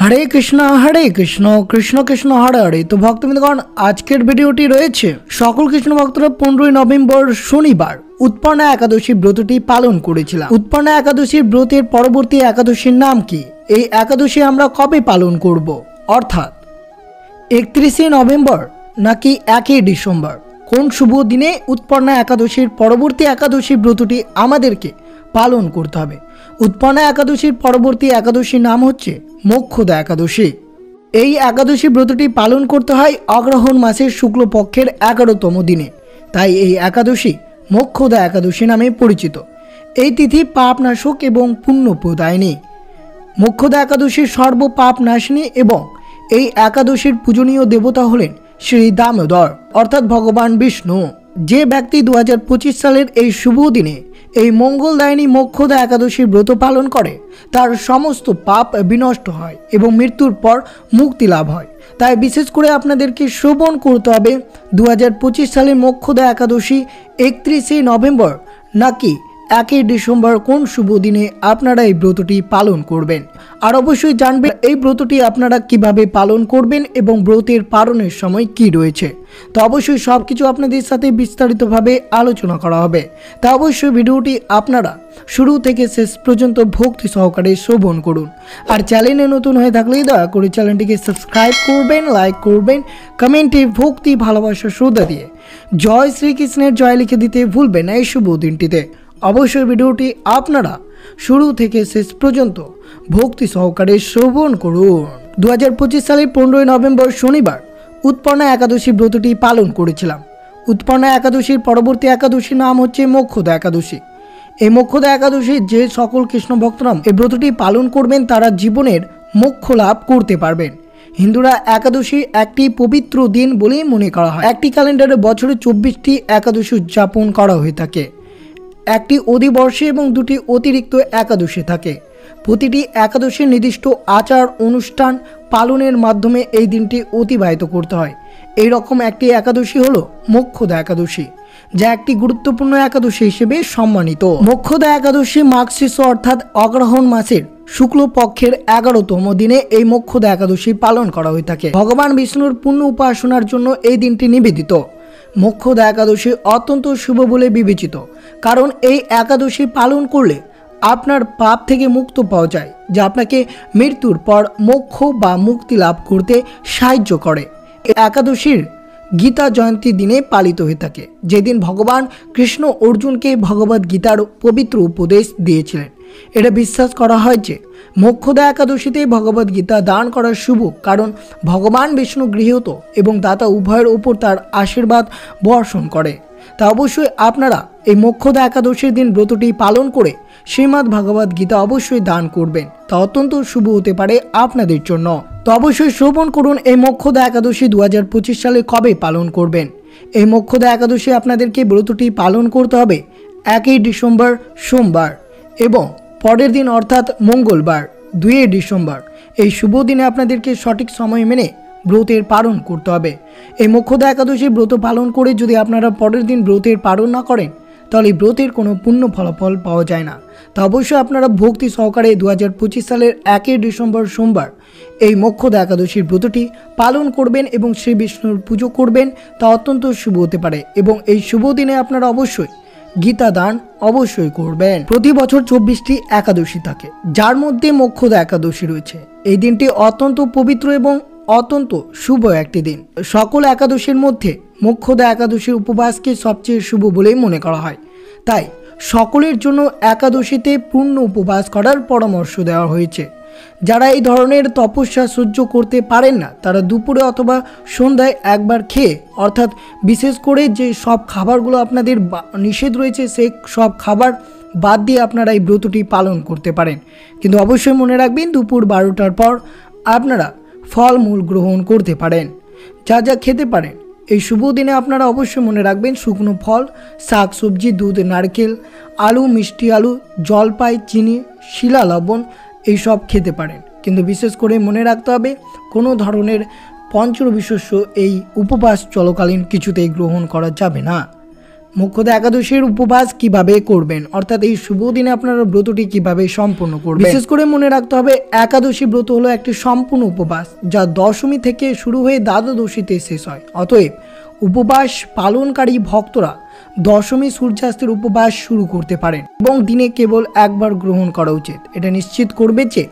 हरे कृष्ण कृष्ण कृष्ण हरे हरे। तो भक्तबृंदगण आजकेर भिडियोटी रयेछे सकल कृष्ण भक्तरा 15 नवेम्बर शनिवार उत्पन्ना एकादशी व्रतटी पालन करेछिलाम। उत्पन्ना एकादशीर व्रतेर परवर्ती एकादशीर नाम कि? এই एकादशी আমরা কবে পালন করব, অর্থাৎ 31 নভেম্বর নাকি 1 ডিসেম্বর? কোন শুভ দিনে उत्पन्ना एकादशीर परवर्ती एकादशी व्रतटी আমাদেরকে पालन करते হবে? उत्पन्ना एकादशीर परवर्ती एकादशीर नाम হচ্ছে मोक्षदा एकादशी। এই एकादशी व्रतटी पालन करते হয় अग्रहण मासेर शुक्लपक्षेर 11তম दिने, তাই এই एकादशी मोक्षदा एकादशी नामे परिचित। এই তিথি पापनाशक एवं पुण्यप्रदायिनी। मोक्षदा एकादशी सर्व पाप नाशिनी एवं এই एकादशीर पूजनीय देवता हलेन श्री दामोदर अर्थात भगवान विष्णु। যে ব্যক্তি 2025 সালের এই শুভ দিনে এই মঙ্গলদায়িনী মোক্ষদা একাদশীর ব্রত পালন করে তার সমস্ত পাপ বিনষ্ট হয় এবং মৃত্যুর পর মুক্তি লাভ হয়। তাই বিশেষ করে আপনাদেরকে শ্রবণ করতে হবে 2025 সালের মোক্ষদা একাদশী 31 নভেম্বর নাকি 1 ডিসেম্বর কোন শুভ দিনে আপনারা এই ব্রতটি পালন করবেন। আর অবশ্যই জানবেন এই ব্রতটি আপনারা কিভাবে পালন করবেন এবং ব্রতের পালনের সময় কি রয়েছে। তো অবশ্যই সবকিছু আপনাদের সাথে বিস্তারিতভাবে আলোচনা করা হবে। তা অবশ্যই ভিডিওটি আপনারা শুরু থেকে শেষ পর্যন্ত ভক্তি সহকারে শ্রবণ করুন। আর চ্যানেলে নতুন হয়ে থাকলে দয়া করে চ্যানেলটিকে সাবস্ক্রাইব করবেন, লাইক করবেন, কমেন্টে ভক্তি ভালোবাসা শ্রদ্ধা দিয়ে জয় শ্রীকৃষ্ণের জয় লিখে দিতে ভুলবেন না এই শুভ দিনটিতে। অবশ্যই ভিডিওটি আপনারা শুরু থেকে শেষ পর্যন্ত ভক্তি সহকারে শ্রবণ করুন। 2025 সালের 15 নভেম্বর শনিবার उत्पन्ना एकादशी व्रतटी पालन करेছিলাম। उत्पन्ना एकादशीर परवर्ती एकादशीर नाम হচ্ছে মোক্ষদা एकादशी। এই মোক্ষদা एकादशी যে সকল কৃষ্ণ ভক্তরা এই ব্রতটি পালন করবেন তারা জীবনের মোক্ষ লাভ করতে পারবেন। হিন্দুরা একাদশী একটি পবিত্র দিন বলেই মনে করা হয়। একটি ক্যালেন্ডারে বছরে 24টি একাদশী উদযাপন করা হয়ে থাকে। একটি অধিবর্ষে এবং দুটি অতিরিক্ত একাদশী থাকে। প্রতিটি একাদশীর নির্দিষ্ট আচার অনুষ্ঠান পালনের মাধ্যমে এই দিনটি অতিবাহিত করতে হয়। এই রকম একটি একাদশী হলো মোক্ষদা একাদশী, যা একটি গুরুত্বপূর্ণ একাদশী হিসেবে সম্মানিত। মোক্ষদা একাদশী মার্গশীর্ষ অর্থাৎ অগ্রহণ মাসের শুক্লপক্ষের 11তম দিনে এই মোক্ষদা একাদশী পালন করা হয়ে থাকে। ভগবান বিষ্ণুর পূর্ণ উপাসনার জন্য এই দিনটি নিবেদিত। মোক্ষদা একাদশী অত্যন্ত শুভ বলে বিবেচিত, কারণ এই একাদশী পালন করলে আপনার পাপ থেকে মুক্ত পাওয়া যায়, যা আপনাকে মৃত্যুর পর মোক্ষ বা মুক্তি লাভ করতে সাহায্য করে। একাদশীর গীতা জয়ন্তী দিনে পালিত হয়ে থাকে, যেদিন ভগবান কৃষ্ণ অর্জুনকে ভগবদ গীতার পবিত্র উপদেশ দিয়েছিলেন। এটা বিশ্বাস করা হয় যে মোক্ষদা একাদশীতে ভগবদ গীতা দান করা শুভ, কারণ ভগবান বিষ্ণু গৃহীত এবং দাতা উভয়ের উপর তার আশীর্বাদ বর্ষণ করে। তা অবশ্যই আপনারা এই মোক্ষদা একাদশীর দিন ব্রতটি পালন করে শ্রীমদ্ ভগবদ গীতা অবশ্যই দান করবেন, তা অত্যন্ত শুভ হতে পারে আপনাদের জন্য। তো অবশ্যই শ্রবণ করুন এই মোক্ষদা একাদশী 2025 সালে কবে পালন করবেন। এই মোক্ষদা একাদশী আপনাদেরকে ব্রতটি পালন করতে হবে 1 ডিসেম্বর সোমবার এবং পরের দিন অর্থাৎ মঙ্গলবার 2 ডিসেম্বর। এই শুভ দিনে আপনাদেরকে সঠিক সময় মেনে ব্রতের পালন করতে হবে। এই মোক্ষদা একাদশী ব্রত পালন করে যদি আপনারা পরের দিন ব্রতের পালন না করেন তাহলে ব্রতের কোনো পূর্ণ ফলাফল পাওয়া যায় না। তা অবশ্যই আপনারা ভক্তি সহকারে 2025 সালের 1 ডিসেম্বর সোমবার এই মোক্ষদা একাদশীর ব্রতটি পালন করবেন এবং শ্রী বিষ্ণুর পুজো করবেন, তা অত্যন্ত শুভ হতে পারে। এবং এই শুভ দিনে আপনারা অবশ্যই গীতা দান অবশ্যই করবেন। প্রতি বছর 24টি একাদশী থাকে, যার মধ্যে মোক্ষদা একাদশী রয়েছে। এই দিনটি অত্যন্ত পবিত্র এবং অত্যন্ত শুভ একটি দিন। সকল একাদশীর মধ্যে মোক্ষদা একাদশীর উপবাসকে সবচেয়ে শুভ বলেই মনে করা হয়। তাই সকলের জন্য একাদশীতে পূর্ণ উপবাস করার পরামর্শ দেওয়া হয়েছে। যারা এই ধরনের তপস্যা সহ্য করতে পারেন না তারা দুপুরে অথবা সন্ধ্যায় একবার খেয়ে, অর্থাৎ বিশেষ করে যে সব খাবারগুলো আপনাদের নিষেধ রয়েছে সেই সব খাবার বাদ দিয়ে আপনারা এই ব্রতটি পালন করতে পারেন। কিন্তু অবশ্যই মনে রাখবেন দুপুর 12টার পর আপনারা ফলমূল গ্রহণ করতে পারেন। যা যা খেতে পারেন এই শুভ দিনে আপনারা অবশ্যই মনে রাখবেন শুকনো ফল, শাক সবজি, দুধ, নারকেল, আলু, মিষ্টি আলু, জলপাই, চিনি, শিলা লবণ এইসব খেতে পারেন। কিন্তু বিশেষ করে মনে রাখতে হবে কোনো ধরনের পঞ্চরবি শস্য এই উপবাস চলাকালীন কিছুতেই গ্রহণ করা যাবে না। মোক্ষদা একাদশীর উপবাস কিভাবে করবেন, অর্থাৎ এই শুভ দিনে আপনারা ব্রতটি কিভাবে সম্পূর্ণ করবেন। বিশেষ করে মনে রাখতে হবে, একাদশী ব্রত হলো একটি সম্পূর্ণ উপবাস যা দশমী থেকে শুরু হয়ে দ্বাদশীতে শেষ হয়। অতএব উপবাস পালনকারী ভক্তরা দশমী সূর্যাস্তের উপবাস শুরু করতে পারেন এবং দিনে কেবল একবার গ্রহণ করা উচিত। এটা নিশ্চিত করবে যে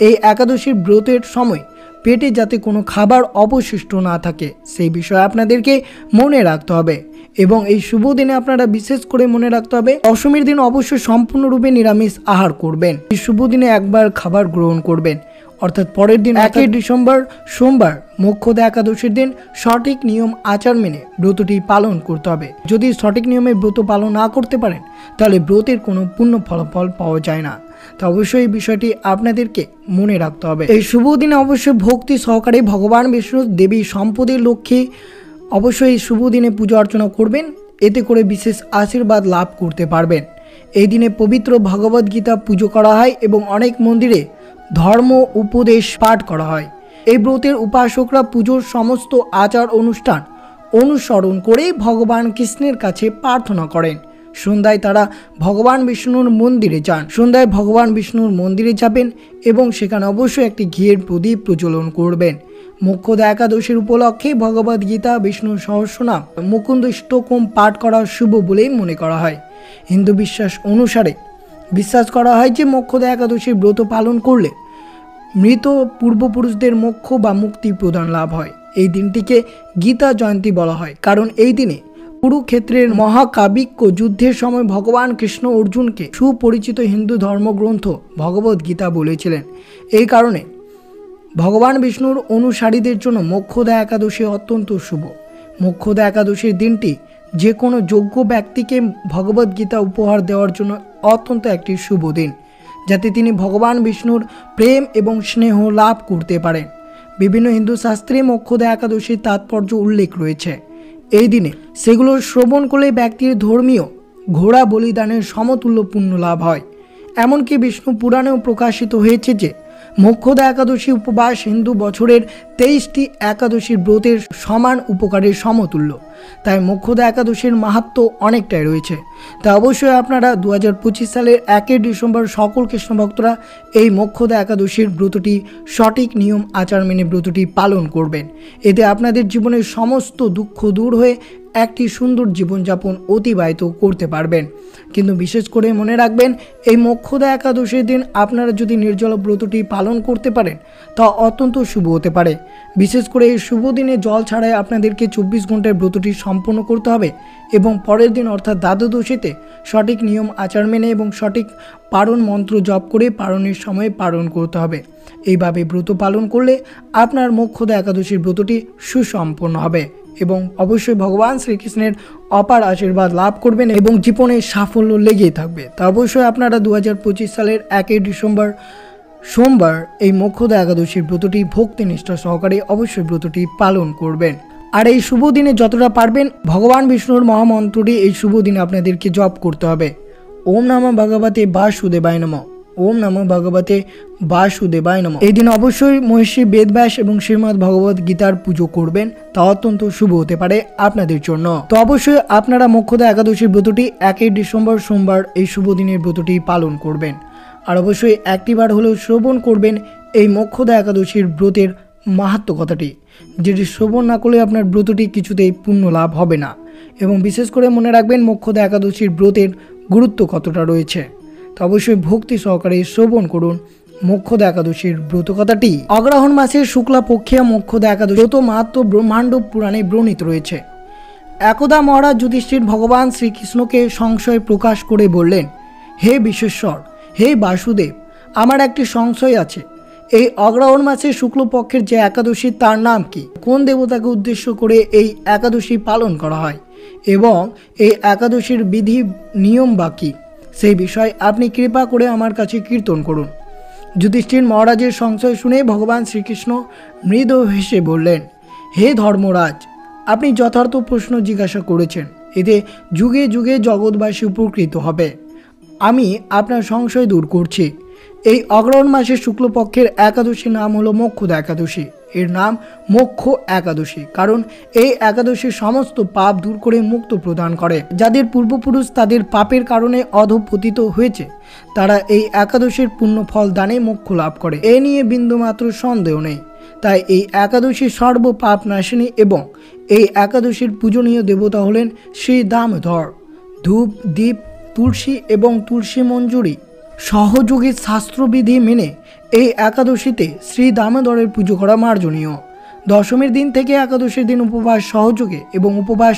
এই একাদশীর ব্রতের সময় পেটে যাতে কোনো খাবার অবশিষ্ট না থাকে, সেই বিষয়ে আপনাদেরকে মনে রাখতে হবে। এবং এই শুভ দিনে আপনারা বিশেষ করে মনে রাখতে হবে, দশমীর দিন অবশ্যই সম্পূর্ণরূপে নিরামিষ আহার করবেন। এই শুভ দিনে একবার খাবার গ্রহণ করবেন, অর্থাৎ পরের দিন 1 ডিসেম্বর সোমবার মোক্ষদা একাদশীর দিন সঠিক নিয়ম আচার মেনে ব্রতটি পালন করতে হবে। যদি সঠিক নিয়মে ব্রত পালন না করতে পারেন তাহলে ব্রতের কোনো পূর্ণ ফলাফল পাওয়া যায় না। তো অবশ্যই এই বিষয়টি আপনাদেরকে মনে রাখতে হবে। এই শুভ দিনে অবশ্যই ভক্তি সহকারে ভগবান বিষ্ণু দেবী সম্পদের লক্ষ্যে অবশ্যই এই শুভ দিনে পূজা অর্চনা করবেন, এতে করে বিশেষ আশীর্বাদ লাভ করতে পারবেন। এই দিনে পবিত্র ভগবদ গীতা পুজো করা হয় এবং অনেক মন্দিরে ধর্ম উপদেশ পাঠ করা হয়। এই ব্রতের উপাসকরা পুজোর সমস্ত আচার অনুষ্ঠান অনুসরণ করে ভগবান কৃষ্ণের কাছে প্রার্থনা করেন। সন্ধ্যায় তারা ভগবান বিষ্ণুর মন্দিরে যান। সন্ধ্যায় ভগবান বিষ্ণুর মন্দিরে যাবেন এবং সেখানে অবশ্যই একটি ঘিয়ের প্রদীপ প্রজ্বলন করবেন। মোক্ষদা একাদশীর উপলক্ষে ভগবদ গীতা, বিষ্ণু সহস্রনাম, মুকুন্দ ষ্টকম পাঠ করা শুভ বলেই মনে করা হয়। হিন্দু বিশ্বাস অনুসারে বিশ্বাস করা হয় যে মোক্ষদা একাদশীর ব্রত পালন করলে মৃত পূর্বপুরুষদের মোক্ষ বা মুক্তি প্রদান লাভ হয়। এই দিনটিকে গীতা জয়ন্তী বলা হয়, কারণ এই দিনে কুরুক্ষেত্রের মহাকাব্যিক যুদ্ধের সময় ভগবান কৃষ্ণ অর্জুনকে সুপরিচিত হিন্দু ধর্মগ্রন্থ ভগবদ গীতা বলেছিলেন। এই কারণে ভগবান বিষ্ণুর অনুসারীদের জন্য মোক্ষদা একাদশী অত্যন্ত শুভ। মোক্ষদা একাদশীর দিনটি যে কোনো যোগ্য ব্যক্তিকে ভগবদ গীতা উপহার দেওয়ার জন্য অত্যন্ত একটি শুভ দিন, যাতে তিনি ভগবান বিষ্ণুর প্রেম এবং স্নেহ লাভ করতে পারেন। বিভিন্ন হিন্দু শাস্ত্রে মোক্ষদা একাদশীর তাৎপর্য উল্লেখ রয়েছে। এই দিনে সেগুলো শ্রবণ করলে ব্যক্তির ধর্মীয় ঘোড়া বলিদানের সমতুল্য পুণ্য লাভ হয়। এমনকি বিষ্ণু পুরাণেও প্রকাশিত হয়েছে যে মোক্ষদা একাদশী উপবাস হিন্দু বছরের 23টি একাদশীর ব্রতের সমান উপকারের সমতুল্য। তাই মোক্ষদা একাদশীর মাহাত্ম্য অনেকটাই রয়েছে। তা অবশ্যই আপনারা 2025 সালের 1 ডিসেম্বর সকল কৃষ্ণ ভক্তরা এই মোক্ষদা একাদশীর ব্রতটি সঠিক নিয়ম আচার মেনে ব্রতটি পালন করবেন। এতে আপনাদের জীবনের সমস্ত দুঃখ দূর হয়ে একটি সুন্দর জীবনযাপন অতিবাহিত করতে পারবেন। কিন্তু বিশেষ করে মনে রাখবেন, এই মোক্ষদা একাদশীর দিন আপনারা যদি নির্জল ব্রতটি পালন করতে পারেন তা অত্যন্ত শুভ হতে পারে। বিশেষ করে এই শুভ দিনে জল ছাড়াই আপনাদেরকে 24 ঘন্টায় ব্রতটি সম্পন্ন করতে হবে এবং পরের দিন অর্থাৎ দ্বাদশীতে সঠিক নিয়ম আচার মেনে এবং সঠিক পারণ মন্ত্র জপ করে পারণের সময় পালন করতে হবে। এইভাবে ব্রত পালন করলে আপনার মোক্ষদা একাদশীর ব্রতটি সুসম্পন্ন হবে এবং অবশ্যই ভগবান শ্রীকৃষ্ণের অপার আশীর্বাদ লাভ করবেন এবং জীবনে সাফল্য লেগেই থাকবে। তা অবশ্যই আপনারা 2025 সালের 1 ডিসেম্বর সোমবার এই মোক্ষদা একাদশীর ব্রতটি ভক্তিনিষ্ঠা সহকারে অবশ্যই ব্রতটি পালন করবেন। আর এই শুভ দিনে যতটা পারবেন ভগবান বিষ্ণুর মহামন্ত্রটি এই শুভ দিনে আপনাদেরকে জপ করতে হবে। ওম নমঃ ভগবতে বাসুদেবায় নমঃ, ওম নমঃ ভগবতে বাসুদেবায় নমঃ। এই দিন অবশ্যই মহর্ষি বেদব্যাস এবং শ্রীমদ্ ভগবদ গীতার পুজো করবেন, তা অত্যন্ত শুভ হতে পারে আপনাদের জন্য। তো অবশ্যই আপনারা মোক্ষদা একাদশীর ব্রতটি 1 ডিসেম্বর সোমবার এই শুভ দিনের ব্রতটি পালন করবেন। আর অবশ্যই একটিবার হলেও শ্রবণ করবেন এই মোক্ষদা একাদশীর ব্রতের মাহাত্ম্য কথাটি, যেটি শ্রবণ না করলে আপনার ব্রতটি কিছুতেই পূর্ণ লাভ হবে না। এবং বিশেষ করে মনে রাখবেন মোক্ষদা একাদশীর ব্রতের গুরুত্ব কতটা রয়েছে। তো অবশ্যই ভক্তি সহকারে শ্রবণ করুন মোক্ষদা একাদশীর ব্রত কথাটি। অগ্রহণ মাসের শুক্লা পক্ষিয়া মোক্ষদা একাদশী ব্রত মাহাত্ম্য ব্রহ্মাণ্ড পুরাণে বর্ণিত রয়েছে। একদা মহারাজ যুধিষ্ঠির ভগবান শ্রীকৃষ্ণকে সংশয় প্রকাশ করে বললেন, হে বিশ্বেশ্বর, হে বাসুদেব, আমার একটি সংশয় আছে। এই অগ্রহণ মাসের শুক্লপক্ষের যে একাদশী তার নাম কি? কোন দেবতাকে উদ্দেশ্য করে এই একাদশী পালন করা হয় এবং এই একাদশীর বিধি নিয়ম বা কী, সেই বিষয়ে আপনি কৃপা করে আমার কাছে কীর্তন করুন। যুধিষ্ঠির মহারাজের সংশয় শুনে ভগবান শ্রীকৃষ্ণ মৃদু হেসে বললেন, হে ধর্মরাজ, আপনি যথার্থ প্রশ্ন জিজ্ঞাসা করেছেন। এতে যুগে যুগে জগৎবাসী উপকৃত হবে। আমি আপনার সংশয় দূর করছি। এই অগ্রহণ মাসের শুক্লপক্ষের একাদশীর নাম হলো মোক্ষদা একাদশী। এর নাম মোক্ষ একাদশী, কারণ এই একাদশী সমস্ত পাপ দূর করে মুক্ত প্রদান করে। যাদের পূর্বপুরুষ তাদের পাপের কারণে অধঃপতিত হয়েছে তারা এই একাদশীর পুণ্য ফল দানে মোক্ষ লাভ করে, এ নিয়ে বিন্দুমাত্র সন্দেহ নেই। তাই এই একাদশী সর্ব পাপ নাশিনী এবং এই একাদশীর পূজনীয় দেবতা হলেন শ্রী দামোদর। ধূপ, দীপ, তুলসী এবং তুলসী মঞ্জুরি সহযোগী শাস্ত্রবিধি মেনে এই একাদশীতে শ্রী দামোদরের পুজো করা মার্জনীয়। দশমীর দিন থেকে একাদশীর দিন উপবাস সহযোগে এবং উপবাস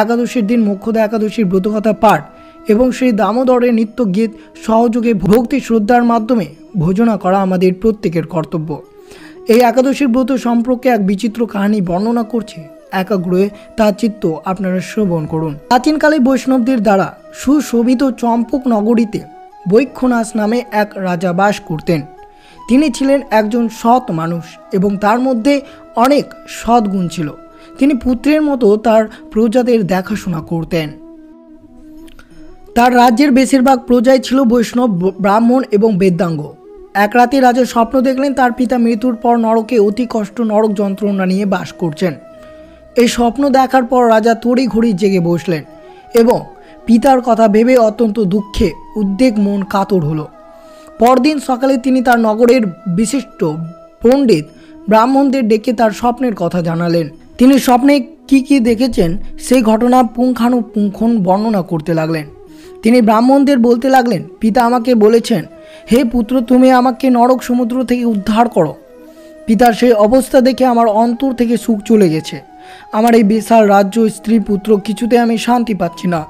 একাদশীর দিন মোক্ষদা একাদশীর ব্রতকথা পাঠ এবং শ্রী দামোদরের নিত্য গীত সহযোগে ভক্তি শ্রদ্ধার মাধ্যমে ভোজনা করা আমাদের প্রত্যেকের কর্তব্য। এই একাদশীর ব্রত সম্পর্কে এক বিচিত্র কাহিনী বর্ণনা করছে একাগ্রহে তার চিত্ত আপনারা শ্রবণ করুন। প্রাচীনকালে বৈষ্ণবদের দ্বারা সুশোভিত চম্পক নগরীতে বৈক্ষনাথ নামে এক রাজা বাস করতেন। তিনি ছিলেন একজন সৎ মানুষ এবং তার মধ্যে অনেক সদ্গুণ ছিল। তিনি পুত্রের মতো তার প্রজাদের দেখাশোনা করতেন। তার রাজ্যের বেশিরভাগ প্রজাই ছিল বৈষ্ণব, ব্রাহ্মণ এবং বেদাঙ্গ। এক রাতে রাজা স্বপ্ন দেখলেন তার পিতা মৃত্যুর পর নরকে অতি কষ্ট নরক যন্ত্রণা নিয়ে বাস করছেন। এই স্বপ্ন দেখার পর রাজা তড়িঘড়ি জেগে বসলেন এবং পিতার কথা ভেবে অত্যন্ত দুঃখে উদ্বেগ মন কাতর হলো। পরদিন সকালে তিনি তার নগরের বিশিষ্ট পণ্ডিত ব্রাহ্মণদের ডেকে তার স্বপ্নের কথা জানালেন। তিনি স্বপ্নে কি দেখেছেন সেই ঘটনা পুঙ্খানুপুঙ্খ বর্ণনা করতে লাগলেন। তিনি ব্রাহ্মণদের বলতে লাগলেন, পিতা আমাকে বলেছেন, হে পুত্র, তুমি আমাকে নরক সমুদ্র থেকে উদ্ধার করো। পিতার সেই অবস্থা দেখে আমার অন্তর থেকে সুখ চলে গেছে। আমার এই বিশাল রাজ্য, স্ত্রী, পুত্র, কিছুতে আমি শান্তি পাচ্ছি না।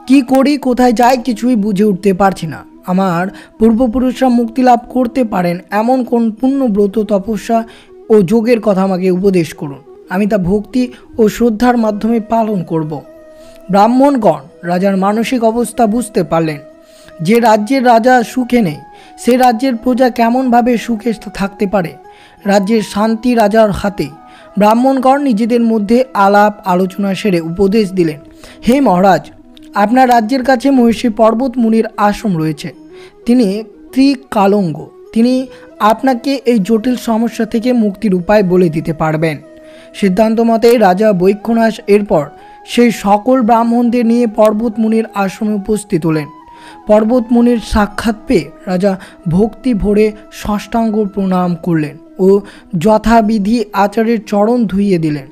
কি করি, কোথায় যাই, কিছুই বুঝে উঠতে পারছি না। আমার পূর্বপুরুষরা মুক্তি লাভ করতে পারেন এমন কোন পুণ্য ব্রত, তপস্যা ও যোগের কথা আমাকে উপদেশ করুন। আমি তা ভক্তি ও শ্রদ্ধার মাধ্যমে পালন করব। ব্রাহ্মণগণ রাজার মানসিক অবস্থা বুঝতে পারলেন। যে রাজ্যের রাজা সুখে নেই সে রাজ্যের প্রজা কেমনভাবে সুখে থাকতে পারে। রাজ্যের শান্তি রাজার হাতে। ব্রাহ্মণগণ নিজেদের মধ্যে আলাপ আলোচনা সেরে উপদেশ দিলেন, হে মহারাজ, আপনার রাজ্যের কাছে মহিষী পর্বত মুনির আশ্রম রয়েছে। তিনি ত্রিকালঙ্গ। তিনি আপনাকে এই জটিল সমস্যা থেকে মুক্তির উপায় বলে দিতে পারবেন। সিদ্ধান্ত মতে রাজা বৈক্ষনাথ এরপর সেই সকল ব্রাহ্মণদের নিয়ে পর্বত মুনির আশ্রমে উপস্থিত হলেন। পর্বত মুনির সাক্ষাৎ পেয়ে রাজা ভক্তি ভরে ষষ্ঠাঙ্গ প্রণাম করলেন ও যথাবিধি আচার্যের চরণ ধুইয়ে দিলেন।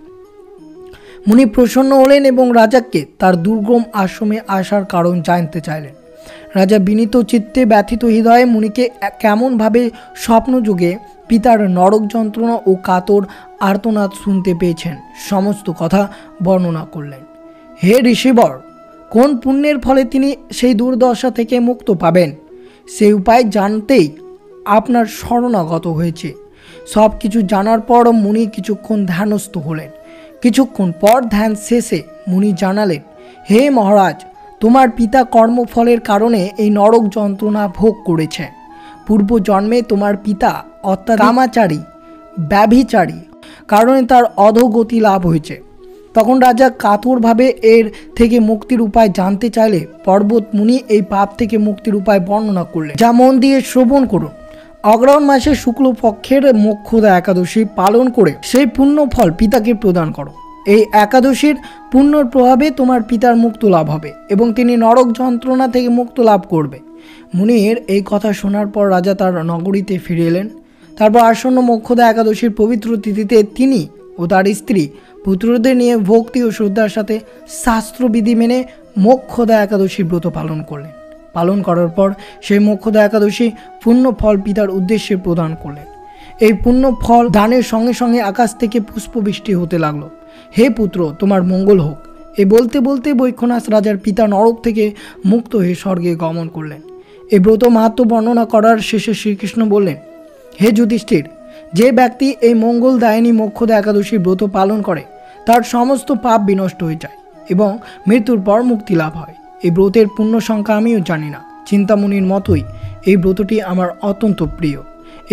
মুনি প্রসন্ন হলেন এবং রাজাকে তার দুর্গম আশ্রমে আসার কারণ জানতে চাইলেন। রাজা বিনীত চিত্তে ব্যথিত হৃদয়ে মুনিকে কেমনভাবে স্বপ্নযোগে পিতার নরক যন্ত্রণা ও কাতর আর্তনাদ শুনতে পেয়েছেন সমস্ত কথা বর্ণনা করলেন। হে ঋষিবর, কোন পুণ্যের ফলে তিনি সেই দুর্দশা থেকে মুক্ত পাবেন সেই উপায় জানতেই আপনার শরণাগত হয়েছে। সব কিছু জানার পর মুনি কিছুক্ষণ ধ্যানস্থ হলেন। কিছুক্ষণ পর ধ্যান শেষে মুনি জানালেন, হে মহারাজ, তোমার পিতা কর্মফলের কারণে এই নরক যন্ত্রণা ভোগ করেছে। পূর্ব জন্মে তোমার পিতা অর্থাৎ কামাচারী, ব্যভিচারী কারণে তার অধোগতি লাভ হয়েছে। তখন রাজা কাতরভাবে এর থেকে মুক্তির উপায় জানতে চাইলে পর্বত মুনি এই পাপ থেকে মুক্তির উপায় বর্ণনা করলেন, যা মন দিয়ে শ্রবণ করুন। অগ্রহণ মাসের শুক্লপক্ষের মোক্ষদা একাদশী পালন করে সেই পুণ্য ফল পিতাকে প্রদান করো। এই একাদশীর পুণ্যর প্রভাবে তোমার পিতার মুক্ত লাভ হবে এবং তিনি নরক যন্ত্রণা থেকে মুক্ত লাভ করবে। মুনির এই কথা শোনার পর রাজা তার নগরীতে ফিরে এলেন। তারপর আসন্ন মোক্ষদা একাদশীর পবিত্র তিথিতে তিনি ও তার স্ত্রী পুত্রদের নিয়ে ভক্তি ও শ্রদ্ধার সাথে শাস্ত্রবিধি মেনে মোক্ষদা একাদশীর ব্রত পালন করলেন। পালন করার পর সেই মোক্ষদা একাদশী পুণ্য ফল পিতার উদ্দেশ্যে প্রদান করলেন। এই পুণ্য ফল দানের সঙ্গে সঙ্গে আকাশ থেকে পুষ্পবৃষ্টি হতে লাগলো। হে পুত্র, তোমার মঙ্গল হোক। এ বলতে বলতে বৈক্ষনাথ রাজার পিতা নরক থেকে মুক্ত হয়ে স্বর্গে গমন করলেন। এই ব্রত মাহাত্ম্য বর্ণনা করার শেষে শ্রীকৃষ্ণ বললেন, হে যুধিষ্ঠির, যে ব্যক্তি এই মঙ্গলদায়িনী মোক্ষদা একাদশীর ব্রত পালন করে তার সমস্ত পাপ বিনষ্ট হয়ে যায় এবং মৃত্যুর পর মুক্তি লাভ হয়। এই ব্রতের পূর্ণ সংখ্যা আমিও জানি না। চিন্তামণির মতোই এই ব্রতটি আমার অত্যন্ত প্রিয়।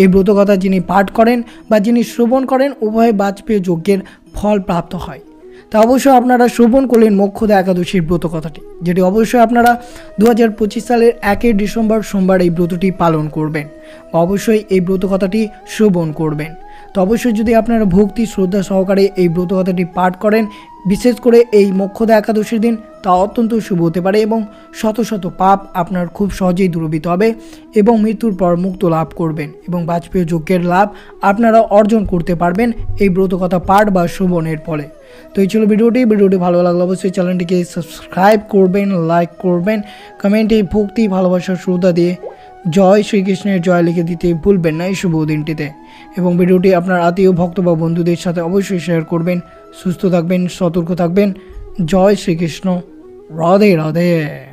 এই ব্রতকথা যিনি পাঠ করেন বা যিনি শ্রবণ করেন উভয় বাজপেয় যজ্ঞের ফল প্রাপ্ত হয়। তা অবশ্যই আপনারা শ্রবণ করলেন মোক্ষদা একাদশীর ব্রতকথাটি, যেটি অবশ্যই আপনারা 2025 সালের 1 ডিসেম্বর সোমবার এই ব্রতটি পালন করবেন বা অবশ্যই এই ব্রতকথাটি শ্রবণ করবেন। তো অবশ্যই যদি আপনারা ভক্তি শ্রদ্ধা সহকারে এই ব্রতকথাটি পাঠ করেন, বিশেষ করে এই মোক্ষদা একাদশীর দিন, তা অত্যন্ত শুভ হতে পারে এবং শত শত পাপ আপনার খুব সহজেই দূরীভূত হবে এবং মৃত্যুর পর মুক্ত লাভ করবেন এবং বাজপেয় যজ্ঞের লাভ আপনারা অর্জন করতে পারবেন এই ব্রতকথা পাঠ বা শ্রবণের ফলে। তো এই ছিল ভিডিওটি ভালো লাগলে অবশ্যই চ্যানেলটিকে সাবস্ক্রাইব করবেন, লাইক করবেন, কমেন্টে ভক্তি ভালোবাসা শ্রদ্ধা দিয়ে জয় শ্রীকৃষ্ণের জয় লিখে দিতে ভুলবেন না এই শুভ দিনটিতে। এবং ভিডিওটি আপনার আত্মীয় ভক্ত বা বন্ধুদের সাথে অবশ্যই শেয়ার করবেন। সুস্থ থাকবেন, সতর্ক থাকবেন। জয় শ্রীকৃষ্ণ। রাধে রাধে।